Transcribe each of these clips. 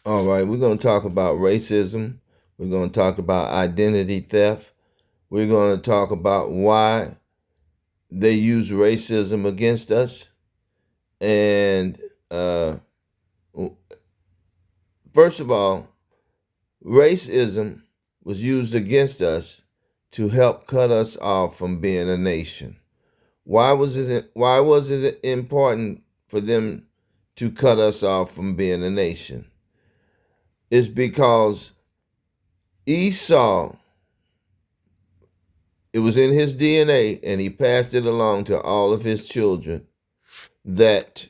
All right, we're going to talk about racism. We're going to talk about identity theft. We're going to talk about why they use racism against us. And uh, first of all, racism was used against us to help cut us off from being a nation. Why was it important for them to cut us off from being a nation? It's because Esau, it was in his DNA, and he passed it along to all of his children that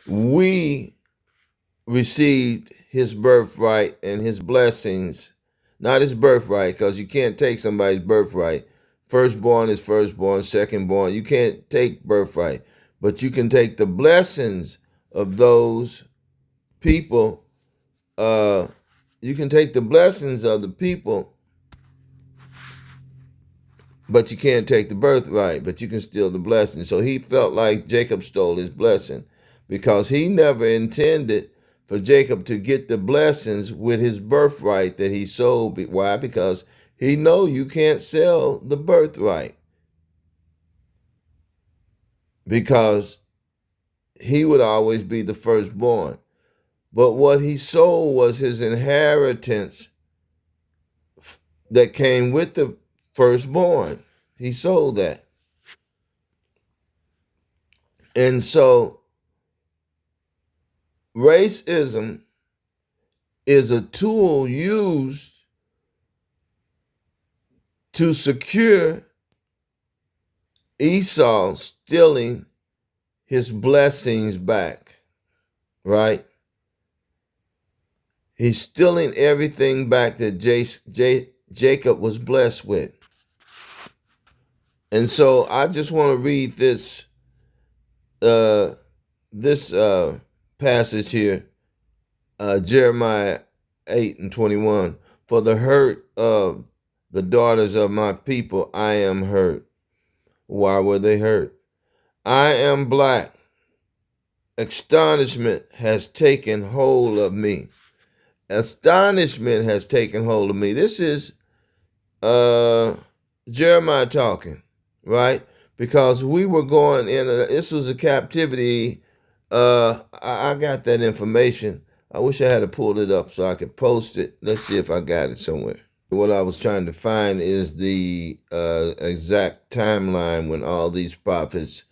we received his birthright and his blessings, not his birthright, because you can't take somebody's birthright. Firstborn is firstborn, secondborn. You can't take birthright, but you can take the blessings of those people. You can take the blessings of the people, but you can't take the birthright, but you can steal the blessing. So he felt like Jacob stole his blessing because he never intended for Jacob to get the blessings with his birthright that he sold. Why? Because he know you can't sell the birthright, because he would always be the firstborn. But what he sold was his inheritance that came with the firstborn. He sold that. And so racism is a tool used to secure Esau stealing his blessings back, right? He's stealing everything back that Jacob was blessed with. And so I just want to read uh, this passage here, Jeremiah 8:21. For the hurt of the daughters of my people, I am hurt. Why were they hurt? I am black. Astonishment has taken hold of me. Astonishment has taken hold of me. This is uh, Jeremiah talking, right? Because we were going in, this was a captivity. I got that information. I wish I had pulled it up so I could post it. Let's see if I got it somewhere. What I was trying to find is the exact timeline when all these prophets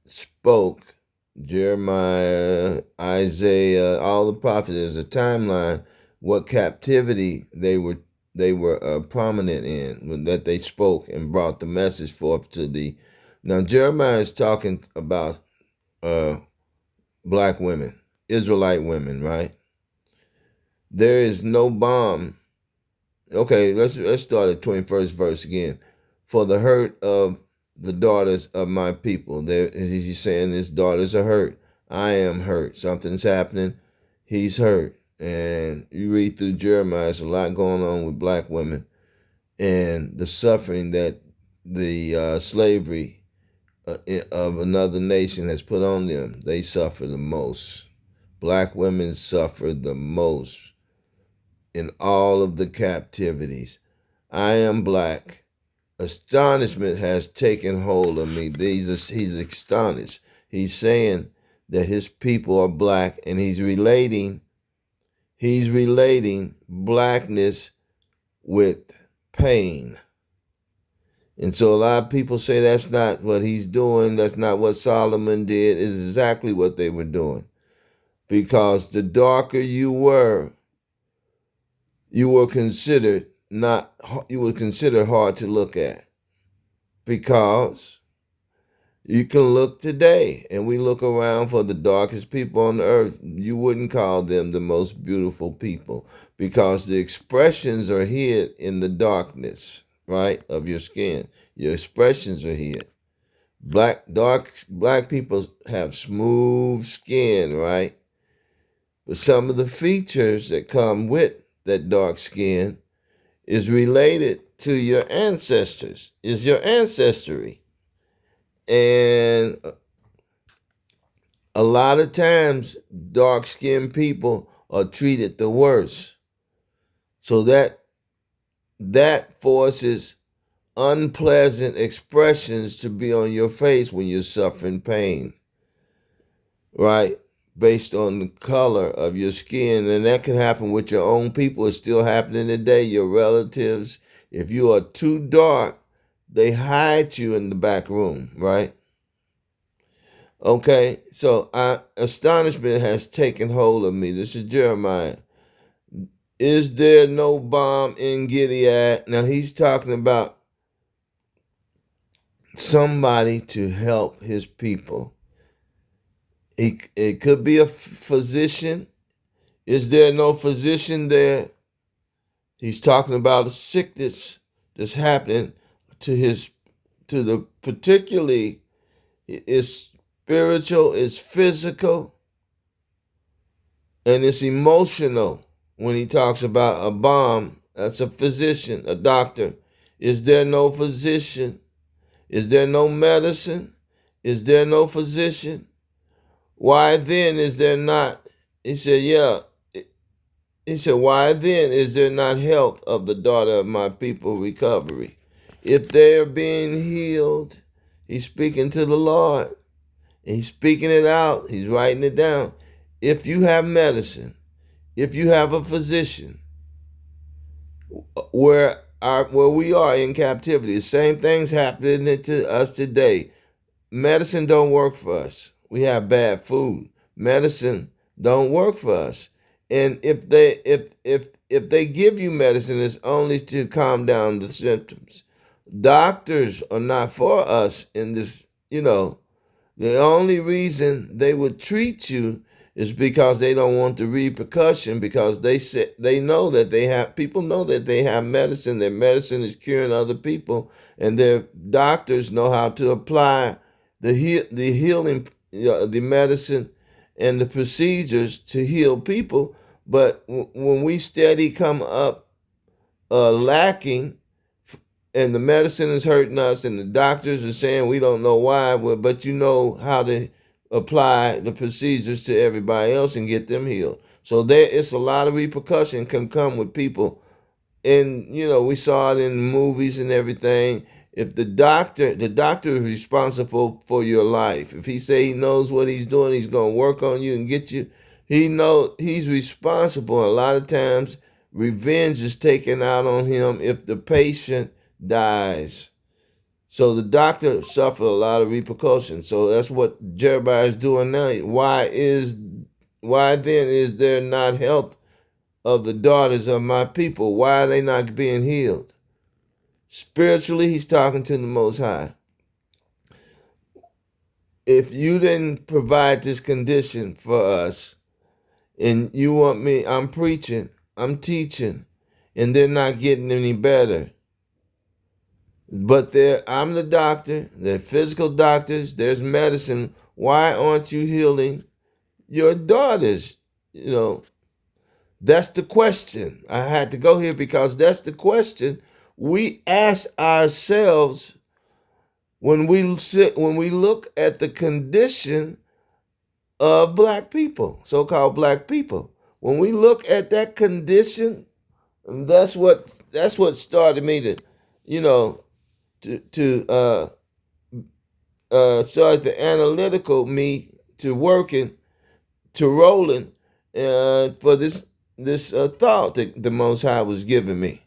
spoke. Jeremiah, Isaiah, all the prophets. There's a timeline what captivity they were prominent in, that they spoke and brought the message forth to the. Now Jeremiah is talking about uh, black women, Israelite women, right? There is no bomb. Okay, let's start at 21st verse again. For the hurt of the daughters of my people. There he's saying his daughters are hurt. I am hurt. Something's happening. He's hurt. And you read through Jeremiah, there's a lot going on with black women and the suffering that the slavery of another nation has put on them. They suffer the most. Black women suffer the most in all of the captivities. I am black. Astonishment has taken hold of me. He's astonished. He's saying that his people are black, and he's relating blackness with pain. And so a lot of people say that's not what he's doing. That's not what Solomon did. It's exactly what they were doing. Because the darker you were considered not you were considered hard to look at. Because you can look today, and we look around for the darkest people on the earth. You wouldn't call them the most beautiful people, because the expressions are hid in the darkness, right, of your skin. Your expressions are hid. Black people have smooth skin, right? But some of the features that come with that dark skin is related to your ancestors, is your ancestry. And A lot of times, dark-skinned people are treated the worst. So that forces unpleasant expressions to be on your face when you're suffering pain, right? Based on the color of your skin. And that can happen with your own people. It's still happening today. Your relatives, if you are too dark, they hide you in the back room, right? Okay, so astonishment has taken hold of me. This is Jeremiah. Is there no balm in Gilead? Now he's talking about somebody to help his people. It could be a physician. Is there no physician there? He's talking about a sickness that's happening to the particularly it's spiritual, it's physical, and it's emotional. When he talks about a balm, that's a physician, a doctor. Is there no physician? Is there no medicine? Is there no physician? Why then is there not? He said, yeah. He said, why then is there not health of the daughter of my people recovery? If they are being healed, he's speaking to the Lord. And he's speaking it out. He's writing it down. If you have medicine, if you have a physician, where we are in captivity, the same things happening to us today. Medicine don't work for us. We have bad food. Medicine don't work for us. And if they give you medicine, it's only to calm down the symptoms. Doctors are not for us in this, the only reason they would treat you is because they don't want the repercussion, because they know that people know that they have medicine. Their medicine is curing other people, and their doctors know how to apply the healing, the medicine and the procedures to heal people. But when we steady come up lacking, and the medicine is hurting us, and the doctors are saying we don't know why, but you know how to apply the procedures to everybody else and get them healed. So it's a lot of repercussion can come with people, and we saw it in movies and everything. If the doctor is responsible for your life. If he say he knows what he's doing, he's gonna work on you and get you. He's responsible. A lot of times, revenge is taken out on him if the patient dies. So the doctor suffered a lot of repercussions. So that's what Jeremiah is doing now. Why then is there not health of the daughters of my people? Why are they not being healed? Spiritually, he's talking to the Most High. If you didn't provide this condition for us, and you want me, I'm preaching, I'm teaching, and they're not getting any better. But I'm the doctor, they're physical doctors, there's medicine. Why aren't you healing your daughters? That's the question. I had to go here because that's the question we ask ourselves when we look at the condition of black people, so-called black people. When we look at that condition, that's what started me to, start the analytical me to working, to rolling, for this thought that the Most High was giving me.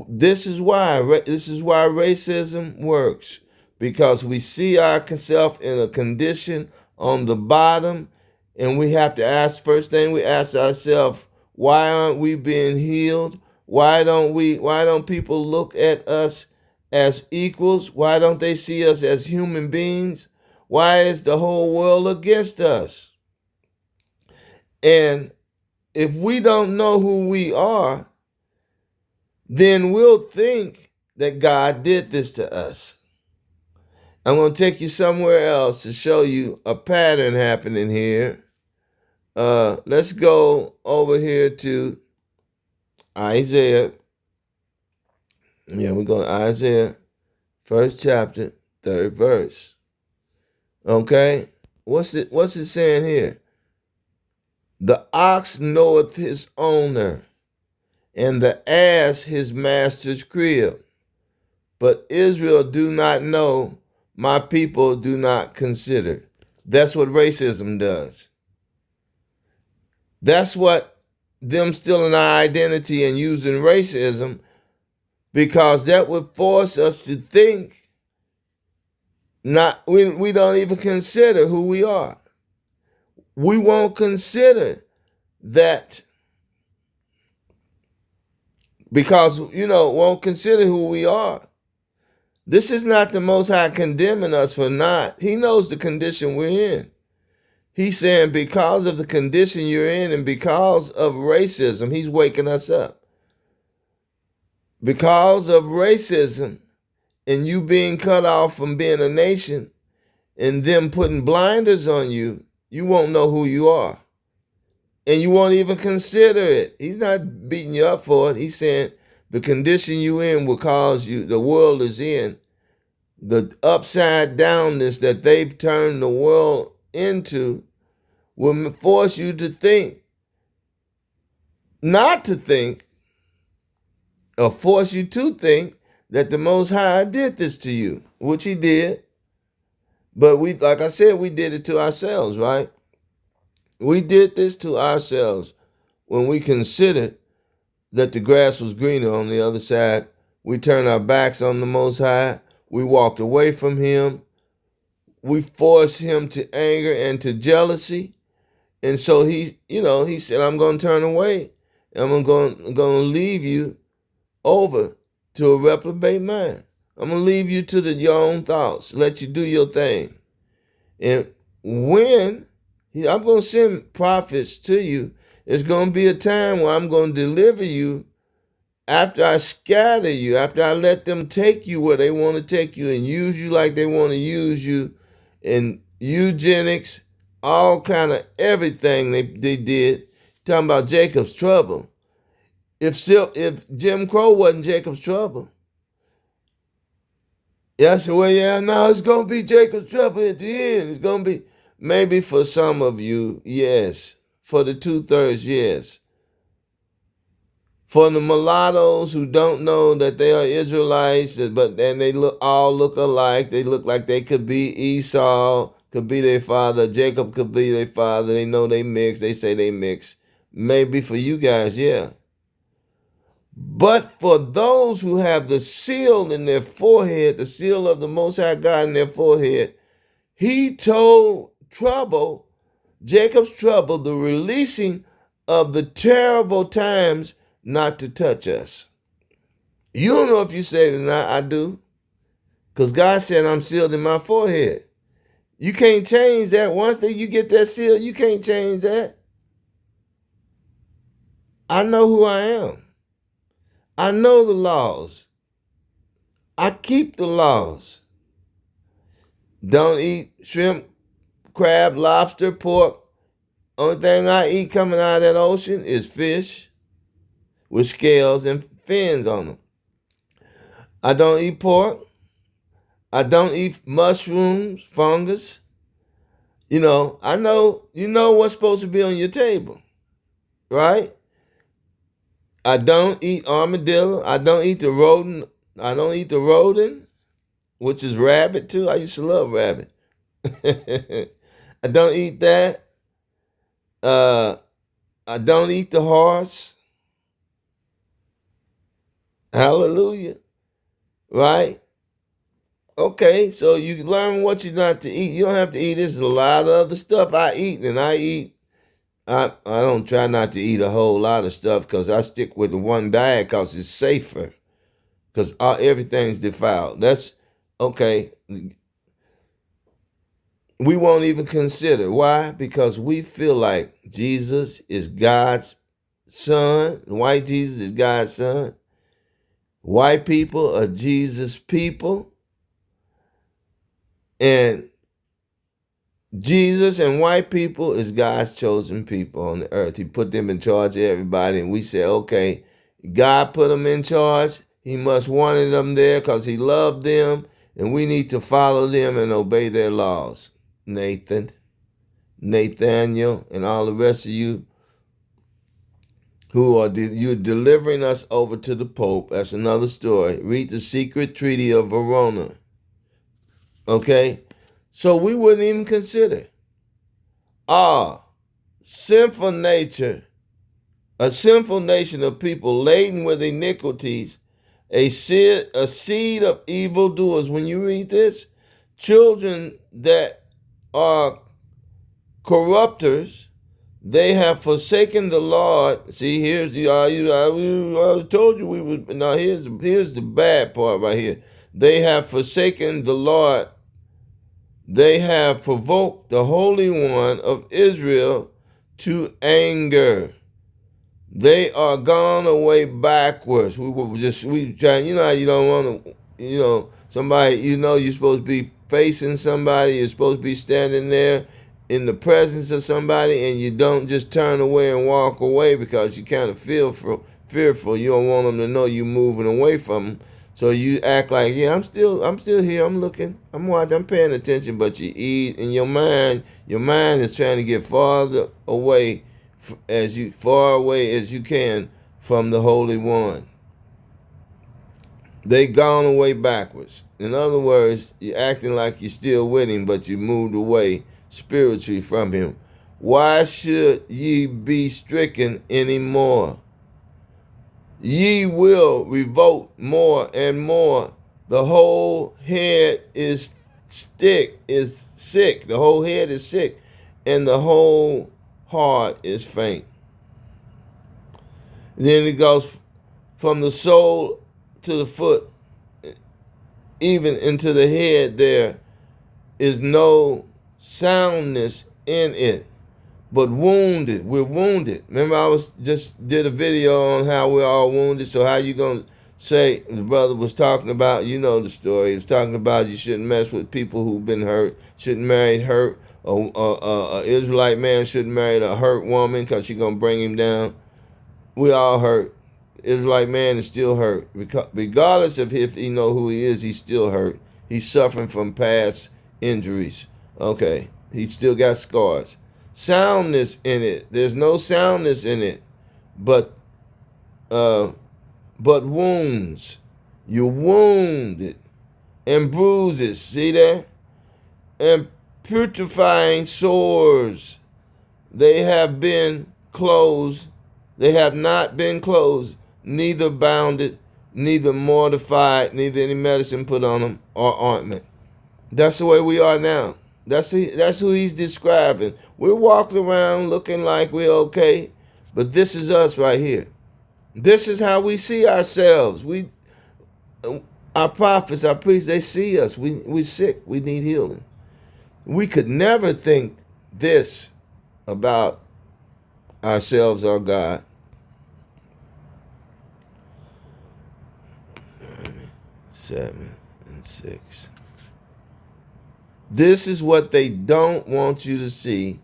This is why racism works, because we see ourselves in a condition on the bottom, and we have to ask. First thing we ask ourselves: why aren't we being healed? Why don't people look at us as equals? Why don't they see us as human beings? Why is the whole world against us? And if we don't know who we are, then we'll think that God did this to us. I'm going to take you somewhere else to show you a pattern happening here. Let's go over here to Isaiah. Yeah, we're going to Isaiah, first chapter, third verse. Okay? What's it saying here? The ox knoweth his owner, and the ass his master's crib. But Israel do not know, my people do not consider. That's what racism does. That's what them stealing our identity and using racism, because that would force us to think we don't even consider who we are. We won't consider that, because won't consider who we are. This is not the Most High condemning us for not. He knows the condition we're in. He's saying because of the condition you're in and because of racism, he's waking us up. Because of racism and you being cut off from being a nation and them putting blinders on you, you won't know who you are. And you won't even consider it. He's not beating you up for it. He's saying the condition you in will cause you, the world is in, the upside downness that they've turned the world into will force you to think, not to think, or force you to think that the Most High did this to you, which he did. But we, like I said, we did it to ourselves, right? We did this to ourselves when we considered that the grass was greener on the other side. We turned our backs on the Most High. We walked away from him. We forced him to anger and to jealousy. And so he said, I'm going to turn away. And I'm going to leave you over to a reprobate mind. I'm going to leave you to your own thoughts. Let you do your thing. And when I'm going to send prophets to you, it's going to be a time where I'm going to deliver you after I scatter you, after I let them take you where they want to take you and use you like they want to use you, and eugenics, all kind of everything they did. Talking about Jacob's trouble. If Jim Crow wasn't Jacob's trouble, I said, well, yeah, no, it's going to be Jacob's trouble at the end. It's going to be, maybe for some of you, yes. For the 2/3, yes. For the mulattoes who don't know that they are Israelites, and they all look alike. They look like they could be Esau, could be their father. Jacob could be their father. They know they mix. They say they mix. Maybe for you guys, yeah. But for those who have the seal in their forehead, the seal of the Most High God in their forehead, he told Jacob's trouble, the releasing of the terrible times, not to touch us. You don't know if you saved or not. I do. Because God said I'm sealed in my forehead. You can't change that. Once you get that seal, you can't change that. I know who I am. I know the laws. I keep the laws. Don't eat shrimp, crab, lobster, pork. Only thing I eat coming out of that ocean is fish with scales and fins on them. I don't eat pork. I don't eat mushrooms, fungus. I know, what's supposed to be on your table, right? I don't eat armadillo. I don't eat the rodent. I don't eat the rodent, which is rabbit too. I used to love rabbit. I don't eat that. I don't eat the horse. Hallelujah. Right? Okay, so you learn what you're not to eat. You don't have to eat. There's a lot of other stuff I eat, and I don't try not to eat a whole lot of stuff because I stick with the one diet because it's safer. Because everything's defiled. That's okay. We won't even consider. Why? Because we feel like Jesus is God's son. White Jesus is God's son. White people are Jesus' people. And Jesus and white people is God's chosen people on the earth. He put them in charge of everybody. And we say, okay, God put them in charge. He must wanted them there because he loved them. And we need to follow them and obey their laws. Nathan. Nathaniel, and all the rest of you who are you're delivering us over to the Pope. That's another story. Read the Secret Treaty of Verona. Okay? So we wouldn't even consider sinful nature, a sinful nation of people laden with iniquities, a seed of evildoers. When you read this, children that are corrupters, they have forsaken the Lord. See, here's the I told you we would. Now here's the bad part right here. They have forsaken the Lord. They have provoked the Holy One of Israel to anger. They are gone away backwards. We try. You know how you don't want to. Somebody. You're supposed to be facing somebody. You're supposed to be standing there in the presence of somebody, and you don't just turn away and walk away because you kind of feel fearful. You don't want them to know you're moving away from them. So you act like, yeah, I'm still here. I'm looking. I'm watching. I'm paying attention. But you eat in your mind. Your mind is trying to get farther away, far away as you can from the Holy One. They gone away backwards. In other words, you're acting like you're still with him, but you moved away spiritually from him. Why should ye be stricken any more? Ye will revolt more and more. The whole head is sick. The whole head is sick, and the whole heart is faint. Then it goes from the soul to the foot, even into the head. There is no soundness in it, but wounded. We're wounded. Remember, I did a video on how we're all wounded. So how you gonna say the brother was talking about? The story. He was talking about you shouldn't mess with people who've been hurt. Shouldn't marry hurt. A Israelite man shouldn't marry a hurt woman because she's gonna bring him down. We all hurt. Israelite man is still hurt. Regardless of if he know who he is, he's still hurt. He's suffering from past injuries. Okay. He still got scars. Soundness in it. There's no soundness in it, but wounds. You're wounded and bruises. See that? And putrefying sores. They have been closed. They have not been closed, neither bounded, neither mortified, neither any medicine put on them or ointment. That's the way we are now. That's who he's describing. We're walking around looking like we're okay, but this is us right here. This is how we see ourselves. Our prophets, our priests, they see us. We're sick. We need healing. We could never think this about ourselves or God. 7 and 6. This is what they don't want you to see.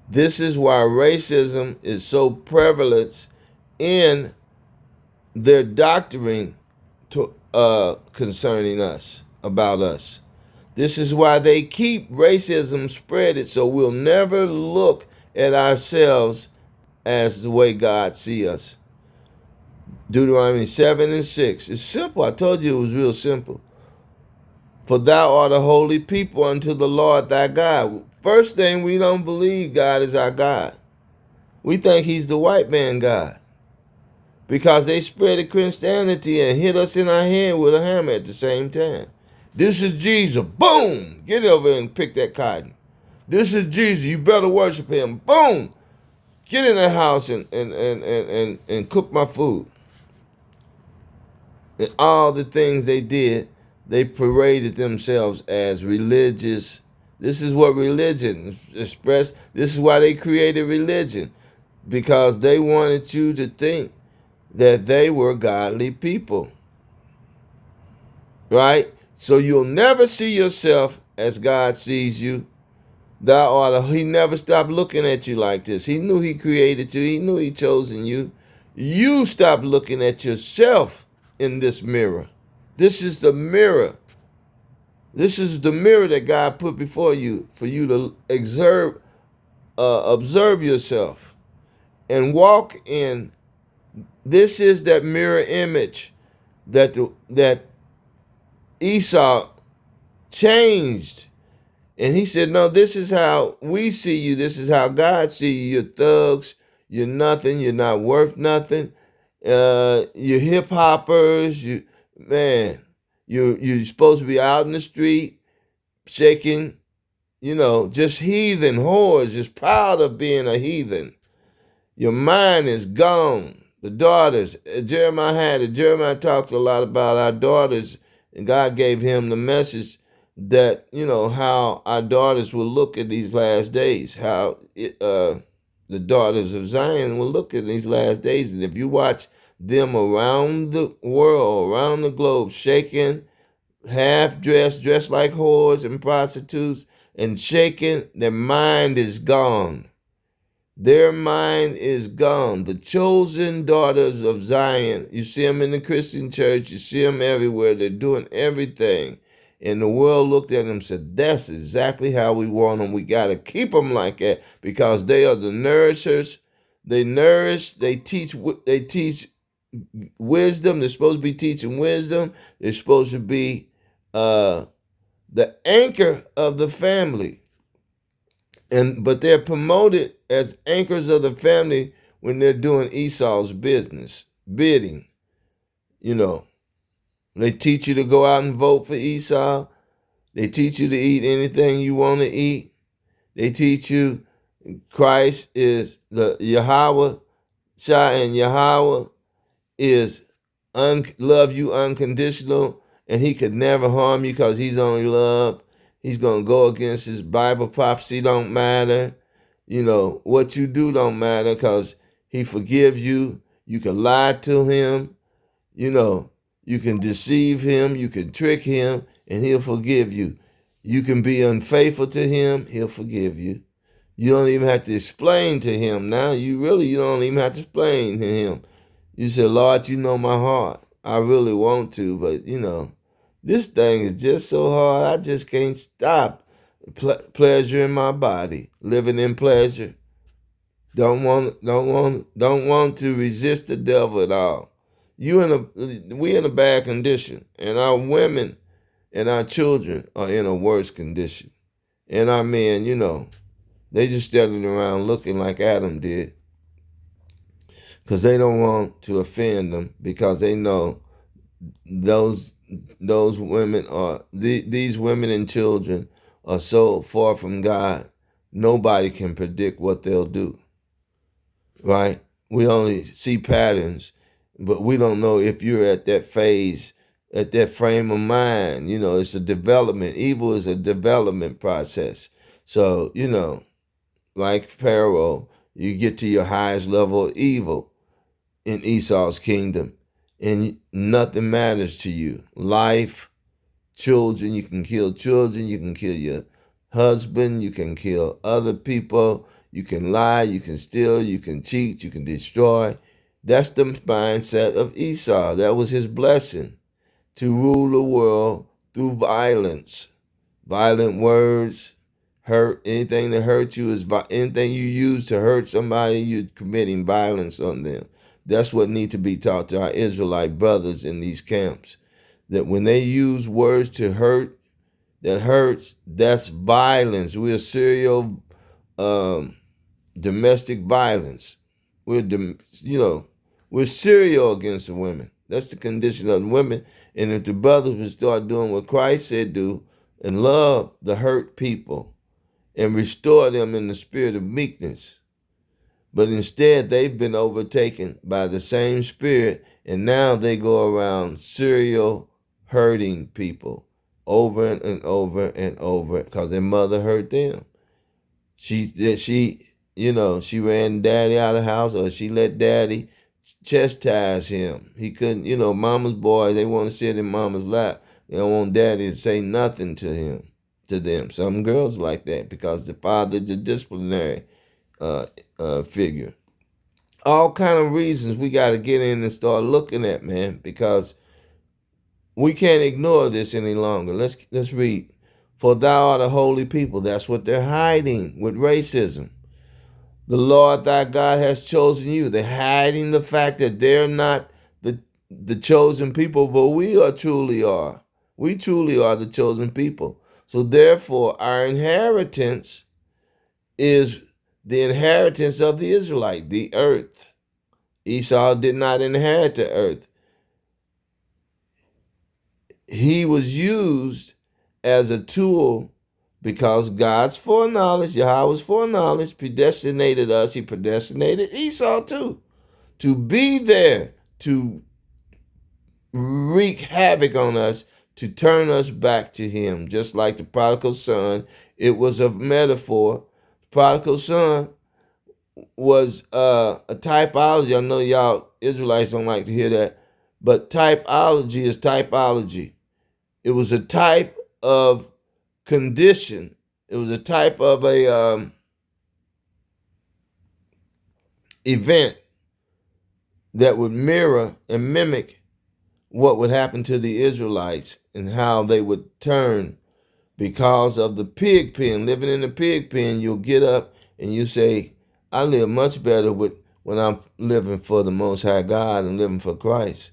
This is why racism is so prevalent in their doctrine concerning us, about us. This is why they keep racism spreaded, so we'll never look at ourselves as the way God sees us. Deuteronomy 7 and 6. It's simple. I told you it was real simple. For thou art a holy people unto the Lord thy God. First thing, we don't believe God is our God. We think he's the white man God. Because they spread Christianity and hit us in our head with a hammer at the same time. This is Jesus. Boom! Get over and pick that cotton. This is Jesus. You better worship him. Boom! Get in the house and cook my food. And all the things they did, they paraded themselves as religious. This is what religion expressed. This is why they created religion. Because they wanted you to think that they were godly people. Right? So you'll never see yourself as God sees you. He never stopped looking at you like this. He knew he created you. He knew he chosen you. You stop looking at yourself in this mirror. This is the mirror. This is the mirror that God put before you for you to observe observe yourself and walk in. This is that mirror image that Esau changed. And he said, no, this is how we see you. This is how God see you. You're thugs. You're nothing. You're not worth nothing. You're hip hoppers. Man, you're supposed to be out in the street shaking, just heathen whores, just proud of being a heathen. Your mind is gone. The daughters, Jeremiah talked a lot about our daughters, and God gave him the message that, how our daughters will look at these last days, how the daughters of Zion will look at these last days. And if you watch them around the world, around the globe, shaking, half dressed like whores and prostitutes, and shaking, their mind is gone. Their mind is gone. The chosen daughters of Zion, you see them in the Christian church, you see them everywhere. They're doing everything. And the world looked at them and said, that's exactly how we want them. We got to keep them like that because they are the nourishers. They nourish, they teach wisdom. They're supposed to be teaching wisdom. They're supposed to be the anchor of the family. But they're promoted as anchors of the family when they're doing Esau's business, bidding. You know, they teach you to go out and vote for Esau. They teach you to eat anything you want to eat. They teach you Christ is the Yahweh, Shah, and Yahweh is love you unconditional, and he could never harm you because he's only love. He's going to go against his Bible prophecy don't matter. What you do don't matter because he forgive you. You can lie to him. You can deceive him. You can trick him, and he'll forgive you. You can be unfaithful to him. He'll forgive you. You don't even have to explain to him now. You don't even have to explain to him. You say, Lord, you know my heart. I really want to, but this thing is just so hard. I just can't stop. Pleasure in my body, living in pleasure. Don't want to resist the devil at all. We in a bad condition, and our women and our children are in a worse condition. And our men, they just standing around looking like Adam did, because they don't want to offend them, because they know those women are these women and children are so far from God. Nobody can predict what they'll do. Right? We only see patterns, but we don't know if you're at that phase, at that frame of mind. It's a development. Evil is a development process. So, like Pharaoh, you get to your highest level of evil in Esau's kingdom, and nothing matters to you. Life, children, you can kill children, you can kill your husband, you can kill other people, you can lie, you can steal, you can cheat, you can destroy. That's the mindset of Esau. That was his blessing, to rule the world through violence. Violent words, hurt, anything that hurts you is anything you use to hurt somebody, you're committing violence on them. That's what needs to be taught to our Israelite brothers in these camps. That when they use words to hurt, that hurts, that's violence. We're serial domestic violence. We're serial against the women. That's the condition of the women. And if the brothers would start doing what Christ said do, and love the hurt people and restore them in the spirit of meekness. But instead, they've been overtaken by the same spirit, and now they go around serial hurting people over and over and over because their mother hurt them. She ran daddy out of the house, or she let daddy chastise him. He couldn't, mama's boys, they want to sit in mama's lap. They don't want daddy to say nothing to them. Some girls like that because the father's a disciplinary figure. All kind of reasons we got to get in and start looking at, man, because we can't ignore this any longer. Let's read. For thou art a holy people. That's what they're hiding with racism. The Lord thy God has chosen you. They're hiding the fact that they're not the chosen people, but we truly are. We truly are the chosen people. So therefore, our inheritance is the inheritance of the Israelite, the earth. Esau did not inherit the earth. He was used as a tool because God's foreknowledge, Yahweh's foreknowledge, predestinated us. He predestinated Esau too, to be there to wreak havoc on us, to turn us back to him. Just like the prodigal son, it was a metaphor. The prodigal son was a typology. I know y'all Israelites don't like to hear that, but typology is typology. It was a type of condition. It was a type of a event that would mirror and mimic what would happen to the Israelites and how they would turn because of the pig pen. Living in the pig pen, you'll get up and you say, I live much better when I'm living for the Most High God and living for Christ.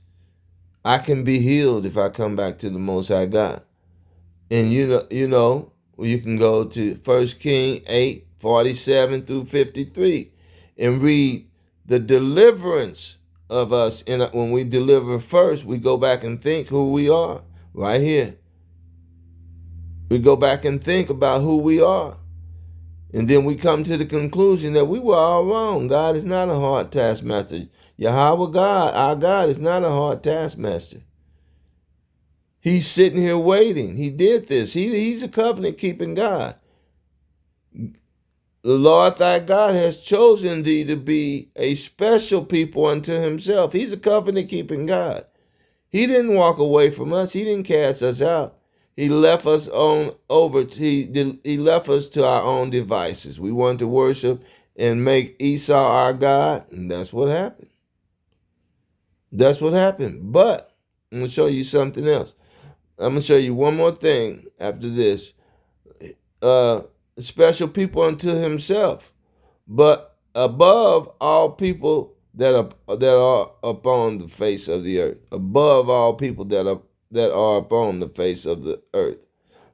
I can be healed if I come back to the Most High God. And you know, you can go to 1 King 8:47 through 53 and read the deliverance of us. And when we deliver first, we go back and think who we are right here. We go back and think about who we are. And then we come to the conclusion that we were all wrong. God is not a hard taskmaster. Yahweh God, our God, is not a hard taskmaster. He's sitting here waiting. He did this. He's a covenant-keeping God. The Lord thy God has chosen thee to be a special people unto himself. He's a covenant-keeping God. He didn't walk away from us. He didn't cast us out. He left us he left us to our own devices. We wanted to worship and make Esau our God, and that's what happened. That's what happened. But I'm going to show you something else. I'm going to show you one more thing after this. Special people unto himself, but above all people that are upon the face of the earth. Above all people that are upon the face of the earth.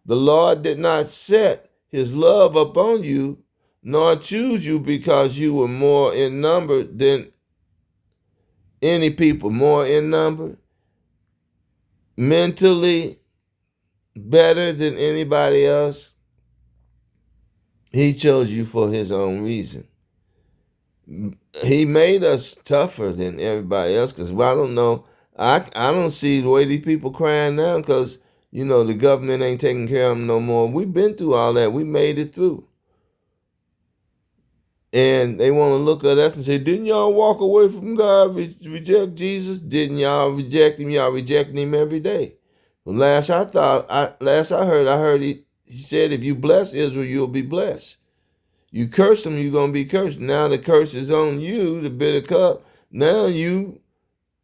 The Lord did not set his love upon you, nor choose you because you were more in number than any people, more in number, mentally better than anybody else. He chose you for his own reason. He made us tougher than everybody else because I don't know. I don't see the way these people crying now because, the government ain't taking care of them no more. We've been through all that. We made it through. And they want to look at us and say, didn't y'all walk away from God, reject Jesus? Didn't y'all reject him? Y'all rejecting him every day. Well, last I heard he said, if you bless Israel, you'll be blessed. You curse them, you're going to be cursed. Now the curse is on you, the bitter cup. Now you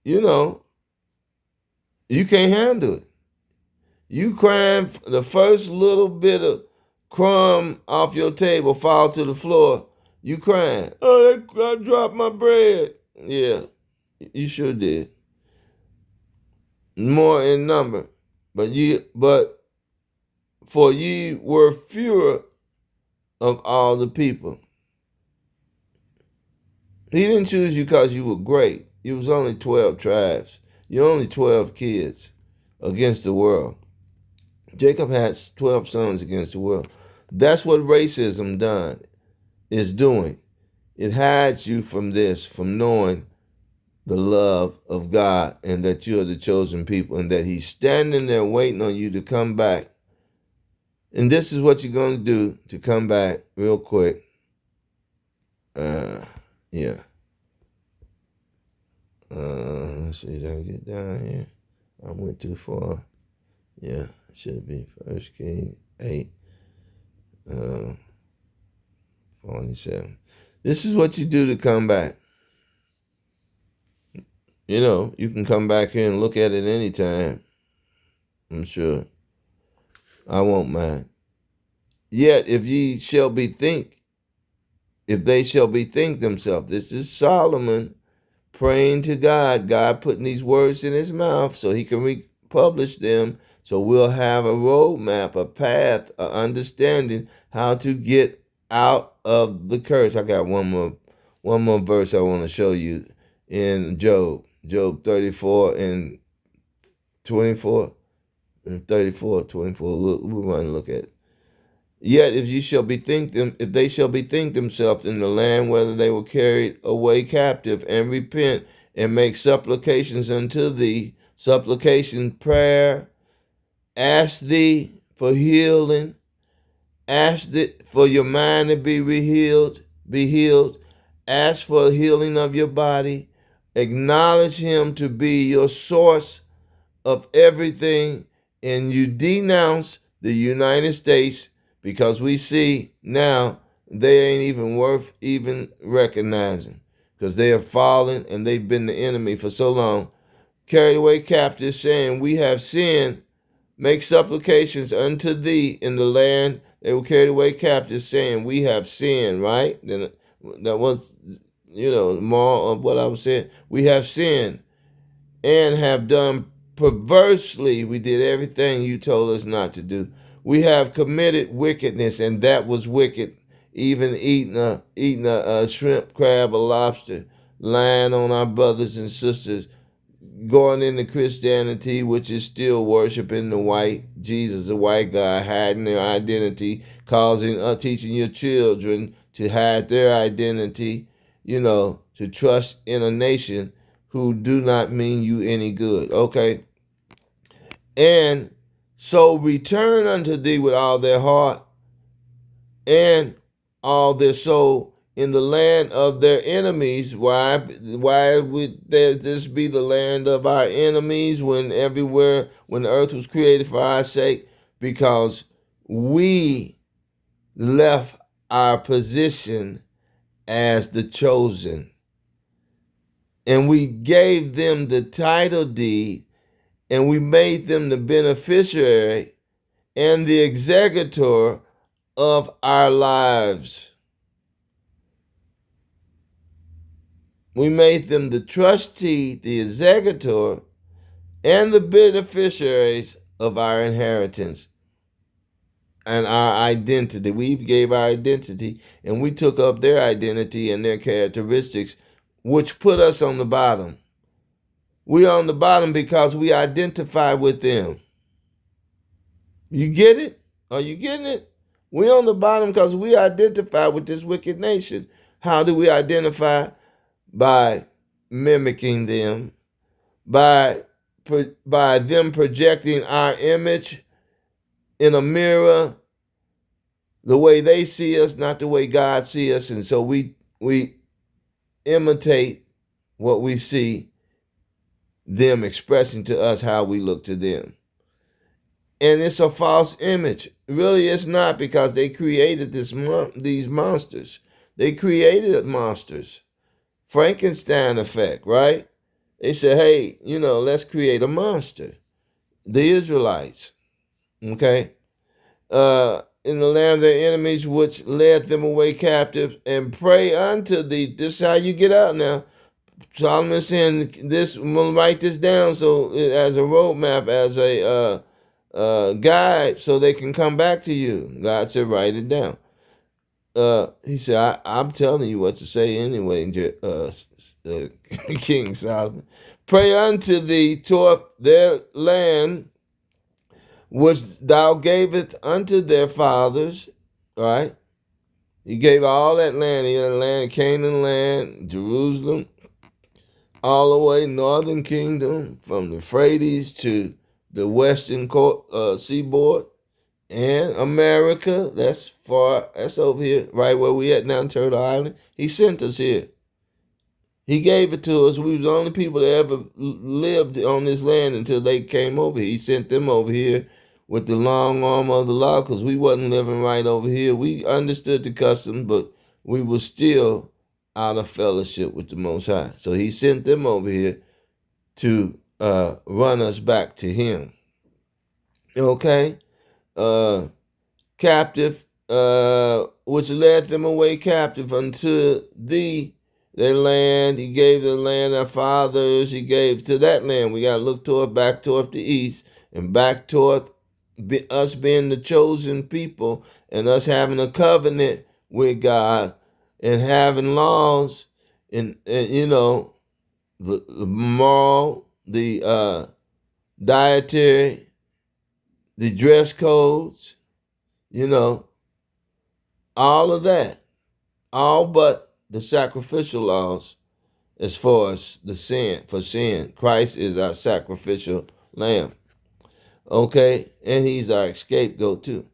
can't handle it. You crying the first little bit of crumb off your table fall to the floor. You crying, oh, I dropped my bread. Yeah, you sure did. More in number. But for ye were fewer of all the people. He didn't choose you because you were great. You was only 12 tribes. You're only 12 kids against the world. Jacob had 12 sons against the world. That's what racism is doing. It hides you from knowing the love of God and that you're the chosen people and that he's standing there waiting on you to come back. And this is what you're going to do to come back real quick. Yeah. Let's see, did I get down here? I went too far. Yeah, it should be 1 King 8, 47. This is what you do to come back. You can come back here and look at it anytime. I'm sure. I won't mind. Yet, if ye shall bethink if they shall bethink themselves. This is Solomon praying to God, God putting these words in his mouth so he can republish them. So we'll have a roadmap, a path, an understanding how to get out of the curse. I got one more verse I want to show you in Job 34 and 24 and 34, 24. Look, we're going to look at it. Yet if they shall bethink themselves in the land whether they were carried away captive, and repent and make supplications unto thee, supplication, prayer, ask thee for healing, ask for your mind to be healed, ask for healing of your body, acknowledge him to be your source of everything, and you denounce the United States, because we see now they ain't even worth even recognizing, because they have fallen and they've been the enemy for so long. Carried away captive, saying, we have sinned, make supplications unto thee in the land. They were carried away captive, saying, we have sinned, right? Then that was, more of what I was saying. We have sinned and have done perversely. We did everything you told us not to do. We have committed wickedness, and that was wicked. Even eating a shrimp, crab, or lobster, lying on our brothers and sisters, going into Christianity, which is still worshiping the white Jesus, the white guy, hiding their identity, teaching your children to hide their identity, to trust in a nation who do not mean you any good. Okay? And so return unto thee with all their heart and all their soul in the land of their enemies. Why would this be the land of our enemies when the earth was created for our sake? Because we left our position as the chosen, and we gave them the title deed, and we made them the beneficiary and the executor of our lives. We made them the trustee, the executor, and the beneficiaries of our inheritance and our identity. We gave our identity, and we took up their identity and their characteristics, which put us on the bottom. We are on the bottom because we identify with them. You get it? Are you getting it? We on the bottom because we identify with this wicked nation. How do we identify? By mimicking them, by them projecting our image in a mirror, the way they see us, not the way God sees us. And so we imitate what we see them expressing to us, how we look to them. And it's a false image. Really, it's not, because they created these monsters. They created monsters. Frankenstein effect, right? They said, hey, let's create a monster. The Israelites, okay? In the land of their enemies, which led them away captive, and pray unto thee. This is how you get out now. Solomon saying this, I'm going to write this down so as a roadmap, as a guide, so they can come back to you. God said, write it down. He said, I'm telling you what to say anyway, King Solomon. Pray unto thee toward their land, which thou gavest unto their fathers, right? He gave all that land. He had land, Canaan land, Jerusalem, all the way northern kingdom, from the Euphrates to the western seaboard. And America, that's far, that's over here, right where we at now in Turtle Island. He sent us here. He gave it to us. We were the only people that ever lived on this land until they came over here. He sent them over here with the long arm of the law, because we wasn't living right over here. We understood the custom, but we were still out of fellowship with the Most High. So he sent them over here to run us back to him. Okay? Captive which led them away captive unto thee, their land. He gave the land our fathers. He gave to that land. We got to look toward back toward the east and back toward us being the chosen people and us having a covenant with God and having laws and you know the moral, the dietary, the dress codes, you know, all of that, all but the sacrificial laws as far as the sin for sin. Christ is our sacrificial lamb. Okay, and he's our scapegoat too.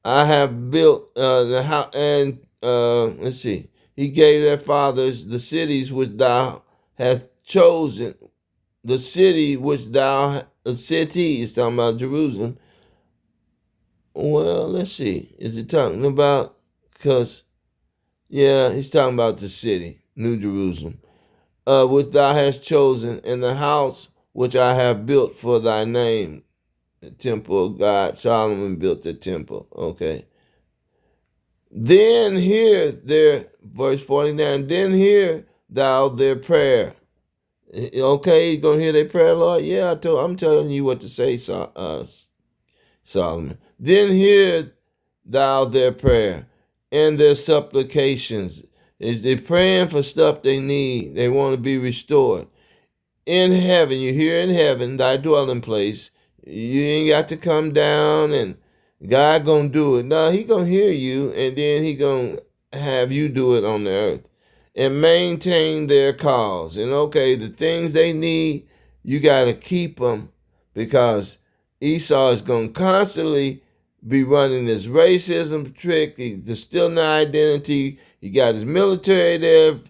I have built the house, and let's see. He gave their fathers the cities which thou hast chosen. The city which the city is talking about Jerusalem. Well, let's see. Is he talking about? Because yeah, he's talking about the city, New Jerusalem, which thou hast chosen, and the house which I have built for thy name, the temple of God. Solomon built the temple. Okay. Then hear their, verse 49, then hear thou their prayer. Okay, you gonna hear their prayer, Lord? Yeah, I'm telling you what to say, Solomon. Then hear thou their prayer and their supplications. Is they praying for stuff they need? They want to be restored. In heaven, you hear in heaven, thy dwelling place. You ain't got to come down and God gonna do it. No, he gonna hear you and then he gonna have you do it on the earth. And maintain their cause. And okay, the things they need, you gotta keep them because Esau is gonna constantly be running this racism trick, distilling their identity. He got his military there.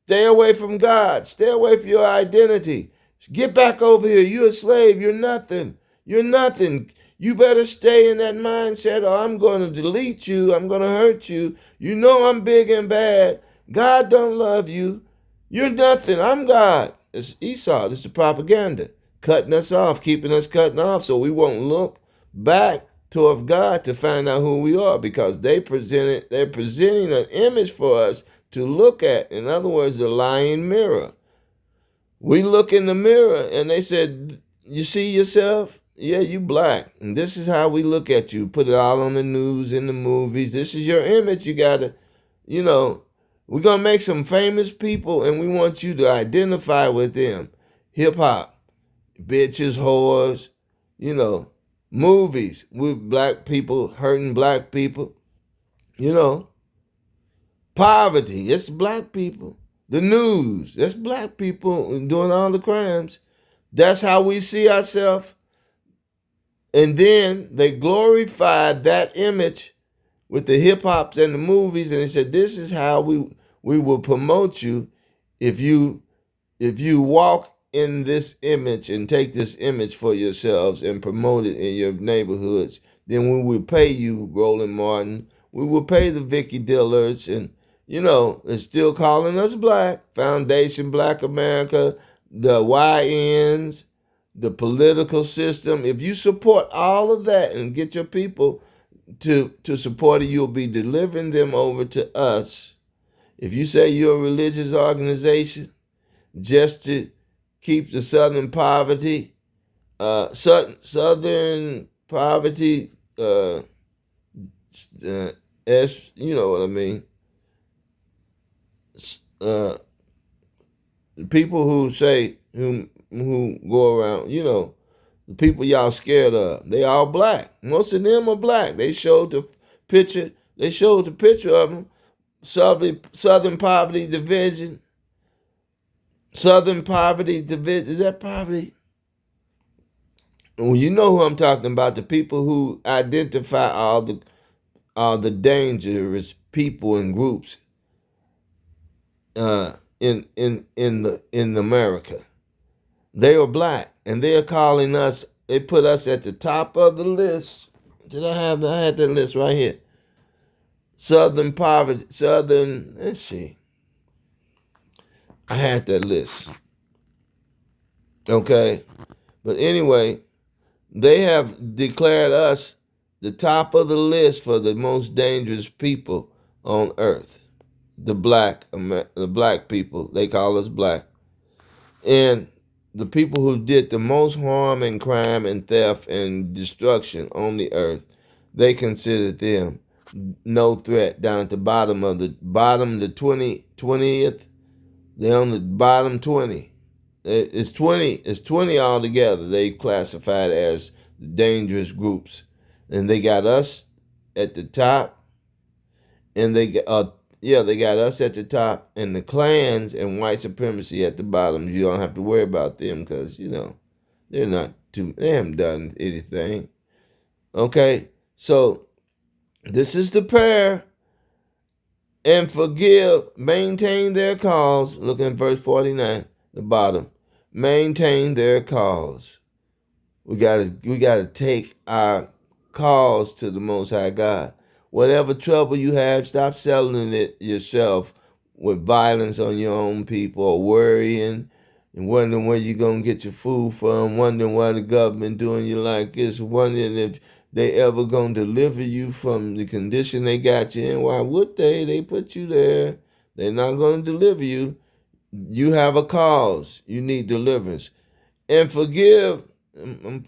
Stay away from God. Stay away from your identity. Get back over here. You're a slave. You're nothing. You're nothing. You better stay in that mindset or I'm going to delete you. I'm going to hurt you. You know I'm big and bad. God don't love you. You're nothing. I'm God. It's Esau. This is the propaganda. Cutting us off, keeping us cutting off so we won't look back toward God to find out who we are because they're presenting an image for us to look at. In other words, the lying mirror. We look in the mirror and they said, you see yourself? Yeah, you black. And this is how we look at you. Put it all on the news, in the movies. This is your image. You got to, you know, we're going to make some famous people and we want you to identify with them. Hip hop, bitches, whores, you know, movies with black people hurting black people, you know. Poverty, it's black people. The news, that's black people doing all the crimes. That's how we see ourselves. And then they glorified that image with the hip hops and the movies, and they said, "This is how we will promote you if you walk in this image and take this image for yourselves and promote it in your neighborhoods. Then we will pay you, Roland Martin. We will pay the Vicky Dillers and." You know, it's still calling us black. Foundation Black America, the YNs, the political system. If you support all of that and get your people to support it, you'll be delivering them over to us. If you say you're a religious organization just to keep the Southern poverty, you know what I mean, people who say who go around, you know, the people y'all scared of, they all black. Most of them are black. They showed the picture. They showed the picture of them. Southern Poverty Division. Southern Poverty Division. Is that poverty? Well, you know who I'm talking about. The people who identify all the dangerous people and groups in America. They are black, and they are calling us. They put us at the top of the list. I had that list right here. Southern poverty, Southern. Let's see. I had that list. Okay, but anyway, they have declared us the top of the list for the most dangerous people on earth. The black people, they call us black. And the people who did the most harm and crime and theft and destruction on the earth, they considered them no threat down at the bottom of the bottom, the 20th. They're on the bottom 20. It's 20 altogether. They classified as dangerous groups. And they got us at the top, and they got us at the top, and the clans and white supremacy at the bottom. You don't have to worry about them because they haven't done anything. Okay, so this is the prayer. And forgive, maintain their cause. Look in verse 49, the bottom. Maintain their cause. We gotta take our cause to the Most High God. Whatever trouble you have, stop selling it yourself with violence on your own people, or worrying and wondering where you're gonna get your food from, wondering why the government doing you like this, wondering if they ever gonna deliver you from the condition they got you in. Why would they? They put you there. They're not gonna deliver you. You have a cause. You need deliverance. And forgive.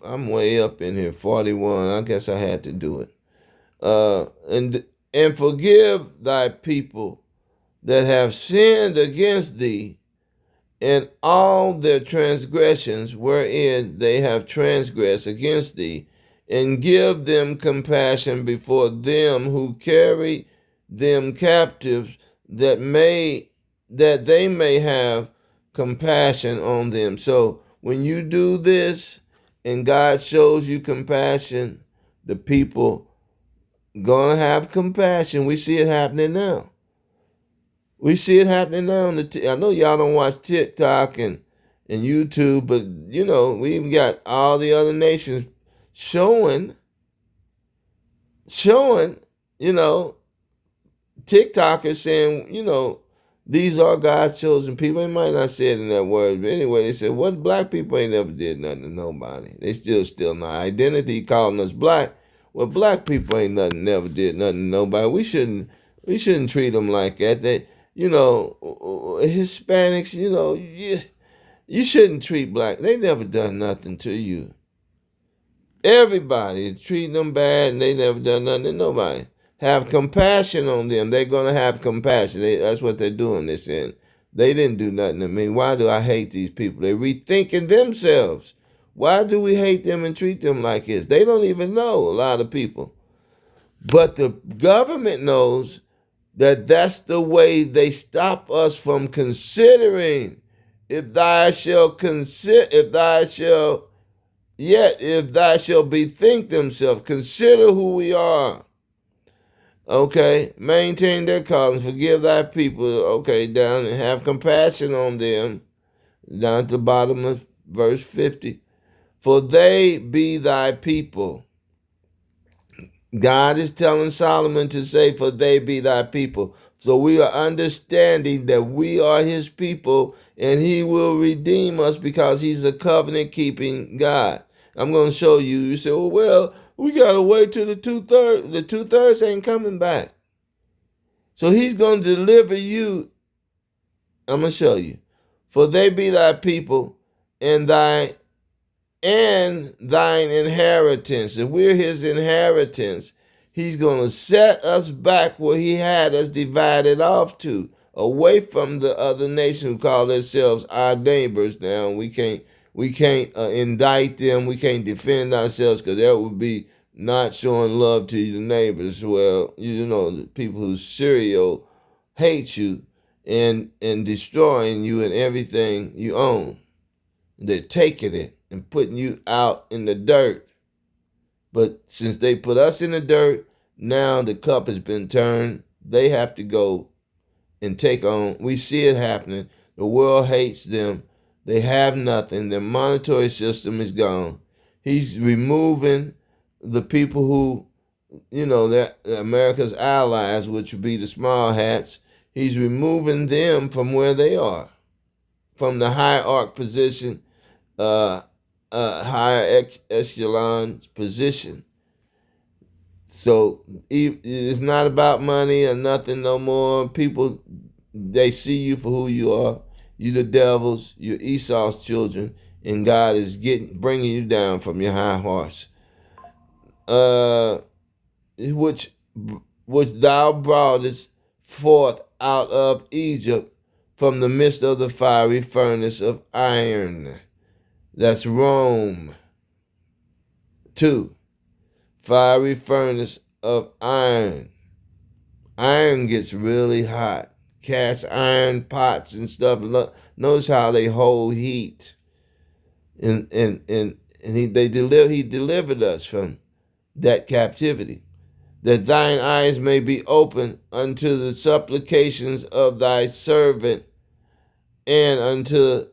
I'm way up in here, 41. I guess I had to do it. And forgive thy people that have sinned against thee, and all their transgressions wherein they have transgressed against thee, and give them compassion before them who carry them captives, that they may have compassion on them. So when you do this and God shows you compassion, the people gonna have compassion. We see it happening now. We see it happening now. I know y'all don't watch TikTok and YouTube, but we even got all the other nations showing, you know, TikTokers saying, these are God's chosen people. They might not say it in that word, but anyway, they said, what black people ain't never did nothing to nobody. They still not identity calling us black. Well, black people ain't never did nothing to nobody. We shouldn't treat them like that. They, Hispanics, you shouldn't treat black. They never done nothing to you. Everybody treating them bad, and they never done nothing to nobody. Have compassion on them. They're gonna have compassion. That's what they're doing. They're saying they didn't do nothing to me. Why do I hate these people? They're rethinking themselves. Why do we hate them and treat them like this? They don't even know, a lot of people. But the government knows that that's the way they stop us from considering. If thou shalt bethink themselves, consider who we are. Okay, maintain their cause and forgive thy people. Okay, down and have compassion on them. Down at the bottom of verse 50. For they be thy people. God is telling Solomon to say, for they be thy people. So we are understanding that we are his people, and he will redeem us because he's a covenant keeping God. I'm going to show you. You say, well, we got to wait till the 2/3. The 2/3 ain't coming back. So he's going to deliver you. I'm going to show you. For they be thy people, and thine inheritance. If we're his inheritance, he's going to set us back where he had us divided off to, away from the other nations who call themselves our neighbors. Now we can't indict them. We can't defend ourselves because that would be not showing love to the neighbors. Well, the people who serial hate you and destroying you and everything you own. They're taking it and putting you out in the dirt. But since they put us in the dirt, now the cup has been turned. They have to go and take on. We see it happening. The world hates them. They have nothing. Their monetary system is gone. He's removing the people who, they're America's allies, which would be the small hats. He's removing them from where they are, from the hierarch position, higher echelon position. So it's not about money or nothing no more. People, they see you for who you are. You the devil's, you're Esau's children, and God is bringing you down from your high horse. Uh, which which thou broughtest forth out of Egypt from the midst of the fiery furnace of iron. That's Rome. 2. Fiery furnace of iron. Iron gets really hot. Cast iron pots and stuff. Notice how they hold heat. And he delivered us from that captivity, that thine eyes may be open unto the supplications of thy servant, and unto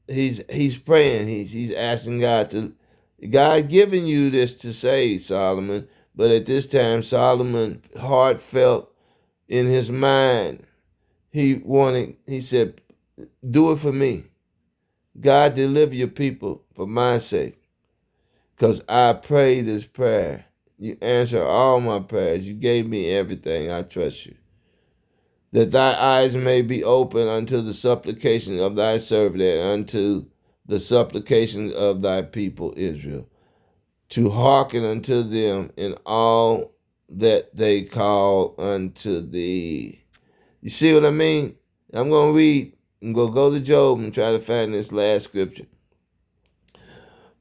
he's praying, he's asking God giving you this to say, Solomon, but at this time Solomon heartfelt in his mind, he said, do it for me. God, deliver your people for my sake, because I prayed this prayer. You answer all my prayers. You gave me everything. I trust you. That thy eyes may be open unto the supplications of thy servant and unto the supplications of thy people Israel, to hearken unto them in all that they call unto thee. You see what I mean? I'm going to read and go to Job and try to find this last scripture.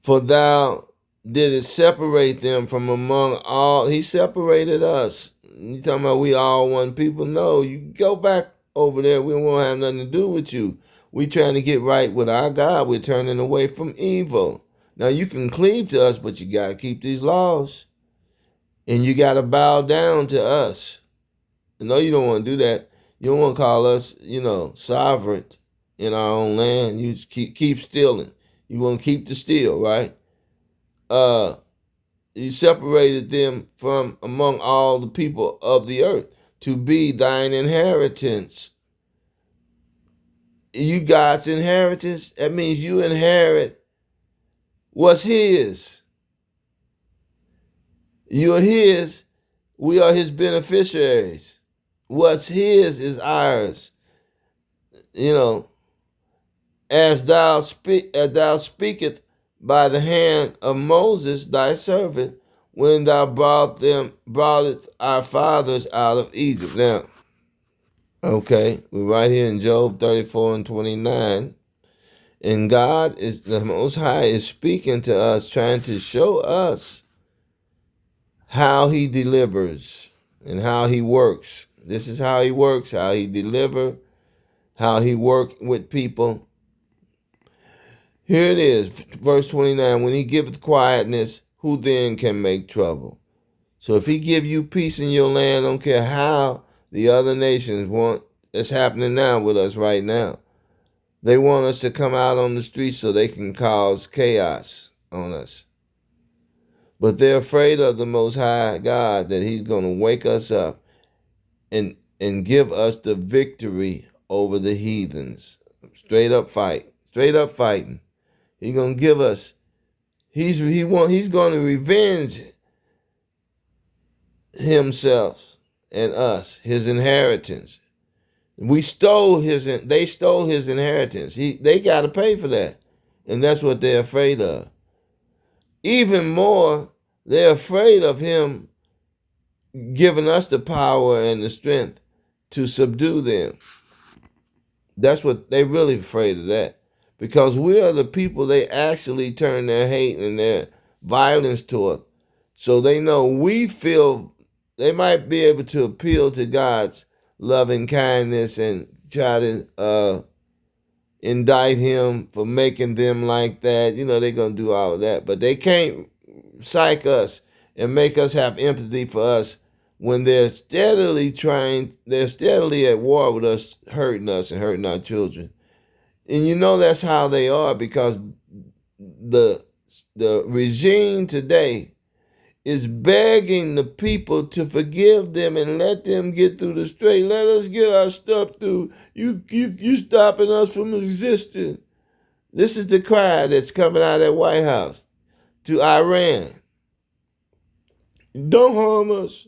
For thou didst separate them from among all. He separated us. You talking about we all one people? No, you go back over there. We won't have nothing to do with you. We trying to get right with our God. We're turning away from evil. Now you can cleave to us, but you got to keep these laws. And you got to bow down to us. No, you don't want to do that. You don't want to call us, sovereign in our own land. You keep stealing. You want to keep the steal, right? You separated them from among all the people of the earth to be thine inheritance. You God's inheritance. That means you inherit what's his. You're his. We are his beneficiaries. What's his is ours. As thou speakest by the hand of Moses thy servant, when thou broughtest our fathers out of Egypt. Now, okay, we're right here in Job 34 and 29. And God is the Most High is speaking to us, trying to show us how he delivers and how he works. This is how he works, how he deliver, how he work with people. Here it is, verse 29. When he giveth quietness, who then can make trouble? So if he give you peace in your land, I don't care how the other nations want, it's happening now with us right now. They want us to come out on the streets so they can cause chaos on us. But they're afraid of the Most High God, that he's going to wake us up and give us the victory over the heathens. Straight up fighting. He's going to give us, he's going to revenge himself and us, his inheritance. They stole his inheritance. They got to pay for that. And that's what they're afraid of. Even more, they're afraid of him giving us the power and the strength to subdue them. That's what they're really afraid of, that. Because we are the people they actually turn their hate and their violence toward. So they know they might be able to appeal to God's loving kindness and try to indict him for making them like that. They're going to do all of that. But they can't psych us and make us have empathy for us when they're steadily at war with us and hurting our children. And that's how they are, because the regime today is begging the people to forgive them and let them get through the straight. Let us get our stuff through. You stopping us from existing. This is the cry that's coming out of that White House to Iran. Don't harm us.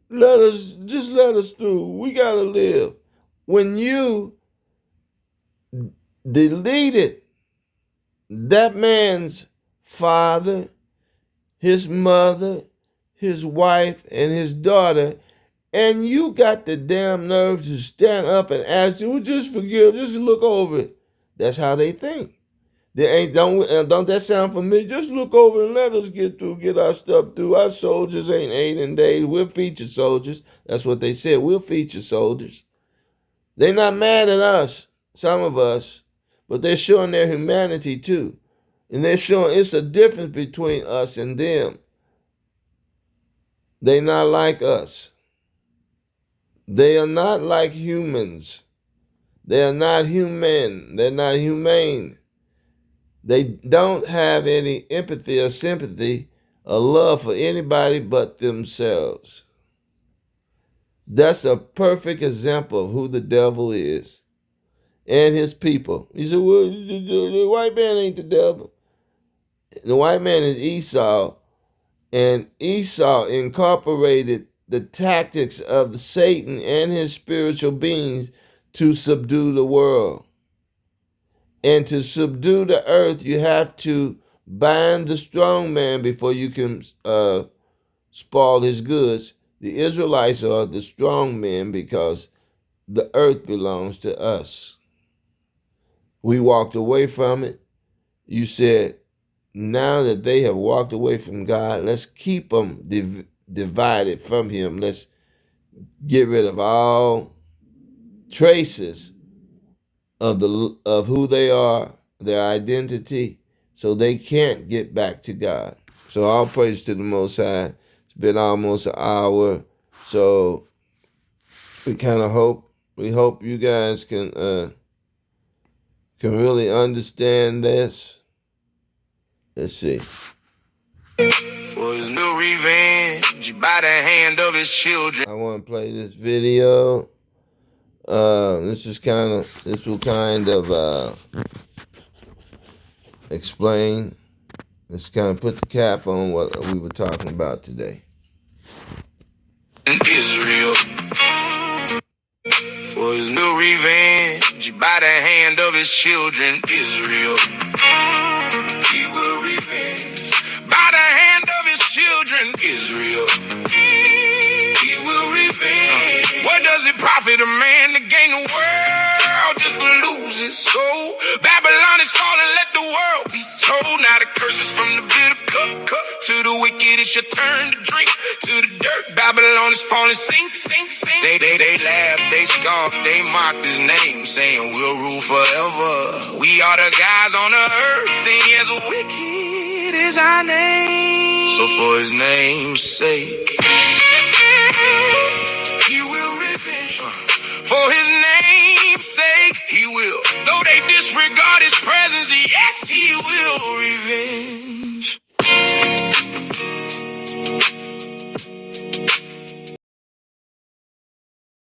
Let us through. We gotta live. When you deleted that man's father, his mother, his wife, and his daughter, and you got the damn nerve to stand up and ask you, just forgive, just look over it. That's how they think. They ain't don't that sound familiar? Just look over and let us get through, get our stuff through. Our soldiers ain't 8 days. We're featured soldiers. That's what they said. We're featured soldiers. They're not mad at us, some of us, but they're showing their humanity too. And they're showing it's a difference between us and them. They're not like us. They are not like humans. They are not human. They're not humane. They don't have any empathy or sympathy or love for anybody but themselves. That's a perfect example of who the devil is and his people. You say, well, the white man ain't the devil. The white man is Esau, and Esau incorporated the tactics of Satan and his spiritual beings to subdue the world. And to subdue the earth, you have to bind the strong man before you can spoil his goods. The Israelites are the strong men because the earth belongs to us. We walked away from it. You said, now that they have walked away from God, let's keep them divided from him. Let's get rid of all traces of who they are, their identity, so they can't get back to God. So all praise to the Most High. It's been almost an hour, so we hope you guys can really understand this. Let's see. For his new revenge by the hand of his children. I want to play this video. This will kind of explain. Let's kind of put the cap on what we were talking about today. Israel, for his new revenge by the hand of his children, Israel. He will revenge by the hand of his children, Israel. He will revenge. What does it profit a man to gain the world just to lose his soul? Babylon is falling, let the world be told. Now the curses from the bitter cup to the wicked, it's your turn to drink. To the dirt, Babylon is falling, sink, sink, sink. They laugh, they scoff, they mock his name, saying we'll rule forever. We are the guys on the earth, and yes, wicked is our name. So for his name's sake, he will revenge. For his name's sake, he will. Though they disregard his presence, yes, he will revenge.